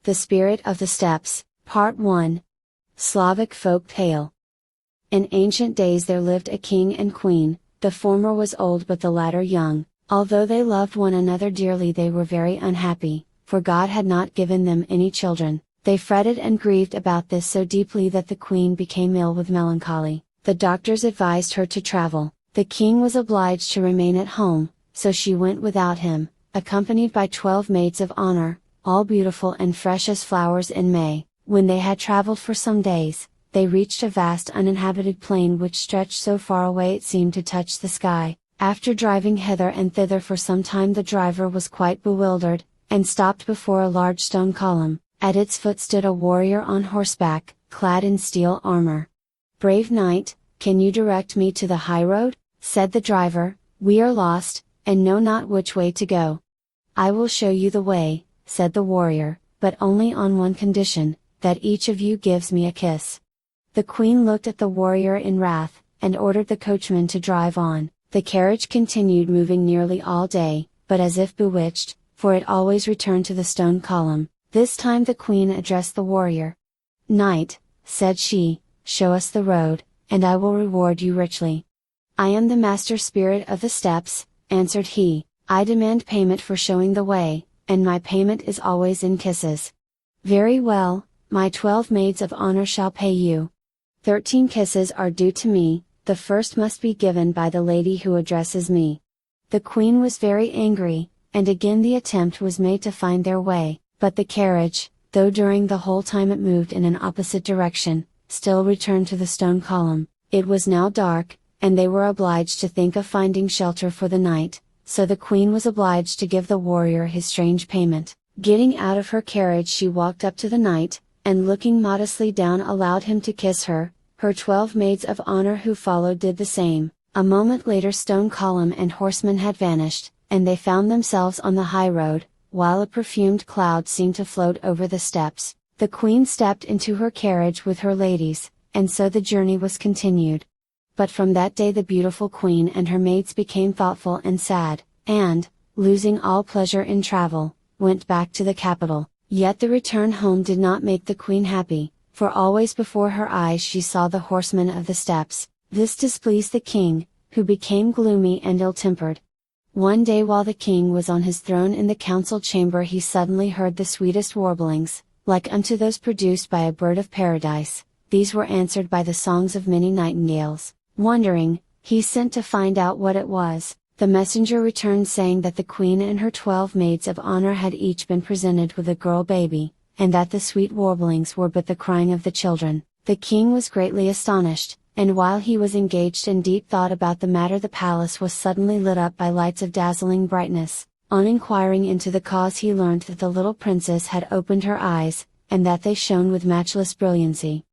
The Spirit of the Steppes, Part 1. Slavic Folktale. In ancient days there lived a king and queen, the former was old but the latter young. Although they loved one another dearly, they were very unhappy, for God had not given them any children. They fretted and grieved about this so deeply that the queen became ill with melancholy. The doctors advised her to travel. The king was obliged to remain at home, so she went without him, accompanied by 12 maids of honor, all beautiful and fresh as flowers in May. When they had traveled for some days, they reached a vast uninhabited plain which stretched so far away it seemed to touch the sky. After driving hither and thither for some time, the driver was quite bewildered, and stopped before a large stone column. At its foot stood a warrior on horseback, clad in steel armor. "Brave knight, can you direct me to the high road?" said the driver. "We are lost, and know not which way to go." "I will show you the way," said the warrior, "but only on one condition, that each of you gives me a kiss." The queen looked at the warrior in wrath, and ordered the coachman to drive on. The carriage continued moving nearly all day, but as if bewitched, for it always returned to the stone column. This time the queen addressed the warrior. "Knight," said she, "show us the road, and I will reward you richly." "I am the master spirit of the steppes," answered he. "I demand payment for showing the way, and my payment is always in kisses." "Very well, my 12 maids of honor shall pay you. 13 kisses are due to me, the first must be given by the lady who addresses me." The queen was very angry, and again the attempt was made to find their way, but the carriage, though during the whole time it moved in an opposite direction, still returned to the stone column. It was now dark, and they were obliged to think of finding shelter for the night, so the queen was obliged to give the warrior his strange payment. Getting out of her carriage, she walked up to the knight, and looking modestly down allowed him to kiss her. Her 12 maids of honor who followed did the same. A moment later stone column and horsemen had vanished, and they found themselves on the high road, while a perfumed cloud seemed to float over the steppes. The queen stepped into her carriage with her ladies, and so the journey was continued. But from that day the beautiful queen and her maids became thoughtful and sad, and, losing all pleasure in travel, went back to the capital. Yet the return home did not make the queen happy, for always before her eyes she saw the horsemen of the steppes. This displeased the king, who became gloomy and ill-tempered. One day while the king was on his throne in the council chamber, he suddenly heard the sweetest warblings, like unto those produced by a bird of paradise. These were answered by the songs of many nightingales. Wondering, he sent to find out what it was. The messenger returned saying that the queen and her 12 maids of honor had each been presented with a girl baby, and that the sweet warblings were but the crying of the children. The king was greatly astonished, and while he was engaged in deep thought about the matter, the palace was suddenly lit up by lights of dazzling brightness. On inquiring into the cause, he learned that the little princess had opened her eyes, and that they shone with matchless brilliancy.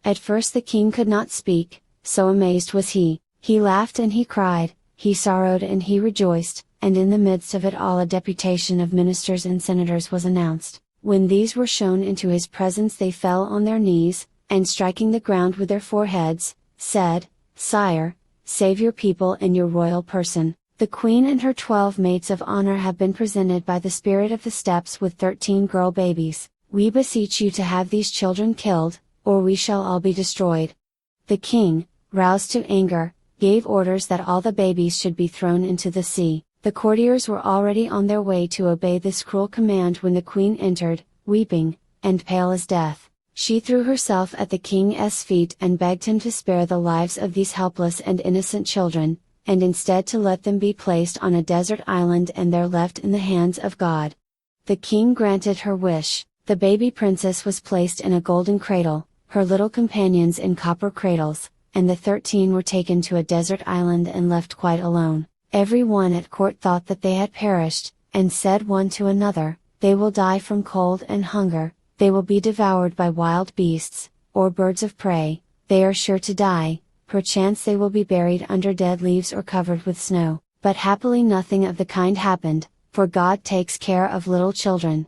At first the king could not speak, so amazed was he. He laughed and he cried, he sorrowed and he rejoiced, and in the midst of it all a deputation of ministers and senators was announced. When these were shown into his presence, they fell on their knees, and striking the ground with their foreheads, said, "Sire, save your people and your royal person. The queen and her 12 maids of honor have been presented by the spirit of the steppes with 13 girl babies. We beseech you to have these children killed, or we shall all be destroyed." The king, roused to anger, gave orders that all the babies should be thrown into the sea. The courtiers were already on their way to obey this cruel command when the queen entered, weeping, and pale as death. She threw herself at the king's feet and begged him to spare the lives of these helpless and innocent children, and instead to let them be placed on a desert island and there left in the hands of God. The king granted her wish. The baby princess was placed in a golden cradle, her little companions in copper cradles, and the 13 were taken to a desert island and left quite alone. Every one at court thought that they had perished, and said one to another, "They will die from cold and hunger, they will be devoured by wild beasts, or birds of prey, they are sure to die, perchance they will be buried under dead leaves or covered with snow." But happily nothing of the kind happened, for God takes care of little children.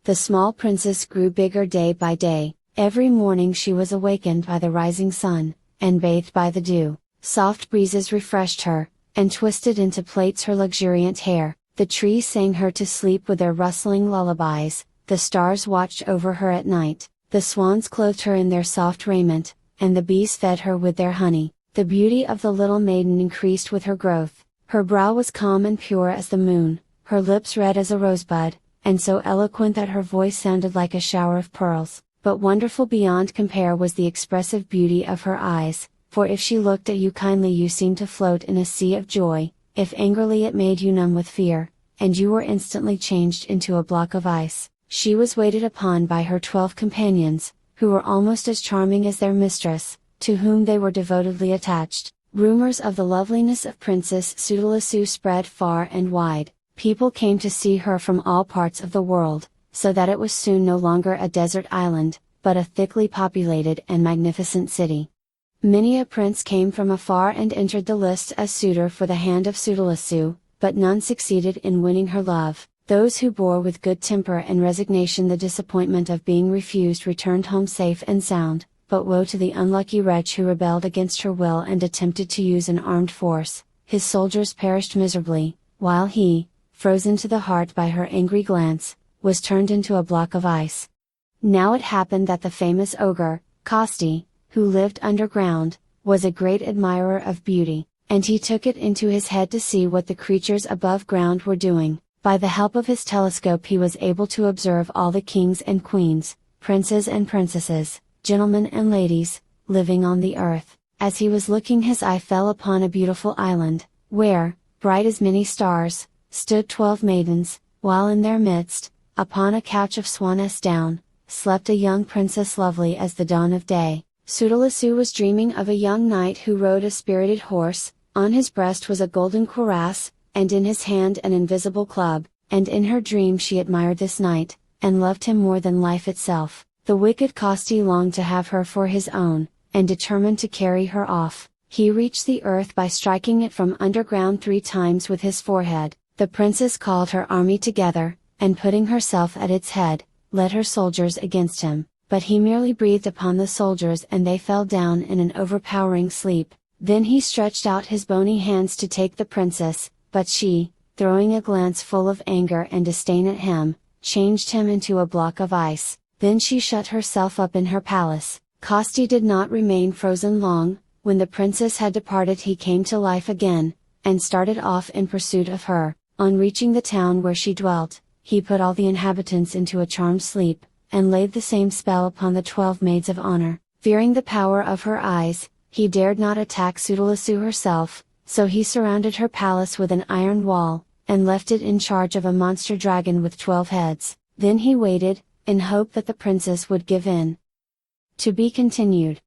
The small princess grew bigger day by day. Every morning she was awakened by the rising sun, and bathed by the dew. Soft breezes refreshed her, and twisted into plaits her luxuriant hair. The trees sang her to sleep with their rustling lullabies, the stars watched over her at night, the swans clothed her in their soft raiment, and the bees fed her with their honey. The beauty of the little maiden increased with her growth, her brow was calm and pure as the moon, her lips red as a rosebud, and so eloquent that her voice sounded like a shower of pearls. But wonderful beyond compare was the expressive beauty of her eyes, for if she looked at you kindly you seemed to float in a sea of joy, if angrily it made you numb with fear, and you were instantly changed into a block of ice. She was waited upon by her 12 companions, who were almost as charming as their mistress, to whom they were devotedly attached. Rumors of the loveliness of Princess Sudalassu spread far and wide, people came to see her from all parts of the world, so that it was soon no longer a desert island, but a thickly populated and magnificent city. Many a prince came from afar and entered the lists as suitor for the hand of Sudalassu, but none succeeded in winning her love. Those who bore with good temper and resignation the disappointment of being refused returned home safe and sound, but woe to the unlucky wretch who rebelled against her will and attempted to use an armed force. His soldiers perished miserably, while he, frozen to the heart by her angry glance, was turned into a block of ice. Now it happened that the famous ogre, Kosti, who lived underground, was a great admirer of beauty, and he took it into his head to see what the creatures above ground were doing. By the help of his telescope he was able to observe all the kings and queens, princes and princesses, gentlemen and ladies, living on the earth. As he was looking his eye fell upon a beautiful island, where, bright as many stars, stood 12 maidens, while in their midst, upon a couch of swan's down, slept a young princess lovely as the dawn of day. Sudalassu was dreaming of a young knight who rode a spirited horse, on his breast was a golden cuirass, and in his hand an invisible club, and in her dream she admired this knight, and loved him more than life itself. The wicked Kosti longed to have her for his own, and determined to carry her off. He reached the earth by striking it from underground 3 times with his forehead. The princess called her army together, and putting herself at its head, led her soldiers against him, but he merely breathed upon the soldiers and they fell down in an overpowering sleep. Then he stretched out his bony hands to take the princess, but she, throwing a glance full of anger and disdain at him, changed him into a block of ice. Then she shut herself up in her palace. Kosti did not remain frozen long. When the princess had departed he came to life again, and started off in pursuit of her. On reaching the town where she dwelt, he put all the inhabitants into a charmed sleep, and laid the same spell upon the 12 maids of honor. Fearing the power of her eyes, he dared not attack Sudalassu herself, so he surrounded her palace with an iron wall, and left it in charge of a monster dragon with 12 heads. Then he waited, in hope that the princess would give in. To be continued.